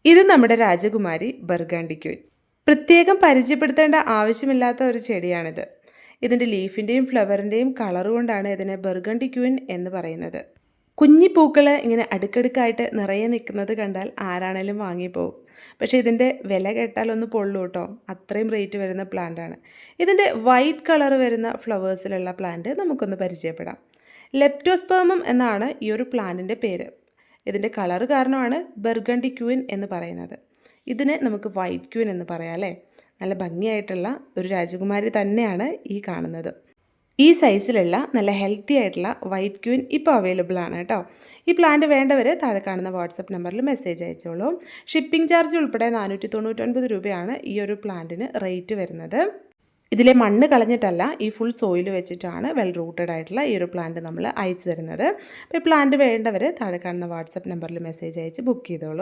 ഇത് നമ്മുടെ രാജകുമാരി ബർഗാണ്ടി ക്വീൻ. പ്രത്യേകം പരിചയപ്പെടുത്തേണ്ട ആവശ്യമില്ലാത്ത ഒരു ചെടിയാണിത്. ഇതിൻ്റെ ലീഫിൻ്റെയും ഫ്ലവറിൻ്റെയും കളർ കൊണ്ടാണ് ഇതിനെ ബർഗണ്ടി ക്വീൻ എന്ന് പറയുന്നത്. കുഞ്ഞി പൂക്കൾ ഇങ്ങനെ അടുക്കടുക്കായിട്ട് നിറയെ നിൽക്കുന്നത് കണ്ടാൽ ആരാണേലും വാങ്ങിപ്പോവും. പക്ഷേ ഇതിൻ്റെ വില കേട്ടാൽ ഒന്ന് പൊള്ളൂ കേട്ടോ, അത്രയും റേറ്റ് വരുന്ന പ്ലാന്റാണ്. ഇതിൻ്റെ വൈറ്റ് കളർ വരുന്ന ഫ്ലവേഴ്സിലുള്ള പ്ലാന്റ് നമുക്കൊന്ന് പരിചയപ്പെടാം. ലെപ്റ്റോസ്പെർമം എന്നാണ് ഈ ഒരു പ്ലാന്റിൻ്റെ പേര്. ഇതിൻ്റെ കളർ കാരണമാണ് ബർഗണ്ടി ക്വീൻ എന്ന് പറയുന്നത്. ഇതിനെ നമുക്ക് വൈറ്റ് ക്വീൻ എന്ന് പറയാം അല്ലേ. നല്ല ഭംഗിയായിട്ടുള്ള ഒരു രാജകുമാരി തന്നെയാണ് ഈ കാണുന്നത്. ഈ സൈസിലുള്ള നല്ല ഹെൽത്തി ആയിട്ടുള്ള വൈറ്റ് ക്വീൻ ഇപ്പോൾ അവൈലബിൾ ആണ് കേട്ടോ. ഈ പ്ലാന്റ് വേണ്ടവർ താഴെ കാണുന്ന വാട്സപ്പ് നമ്പറിൽ മെസ്സേജ് അയച്ചോളൂ. ഷിപ്പിംഗ് ചാർജ് ഉൾപ്പെടെ 499 രൂപയാണ് ഈ ഒരു പ്ലാന്റിന് റേറ്റ് വരുന്നത്. ഇതിലെ മണ്ണ് കളഞ്ഞിട്ടല്ല, ഈ ഫുൾ സോയിൽ വെച്ചിട്ടാണ് വെൽ റൂട്ടഡ് ആയിട്ടുള്ള ഈ ഒരു പ്ലാന്റ് നമ്മൾ അയച്ചു തരുന്നത്. അപ്പോൾ ഈ പ്ലാന്റ് വേണ്ടവർ താഴെ കാണുന്ന വാട്സപ്പ് നമ്പറിൽ മെസ്സേജ് അയച്ച് ബുക്ക് ചെയ്തോളൂ.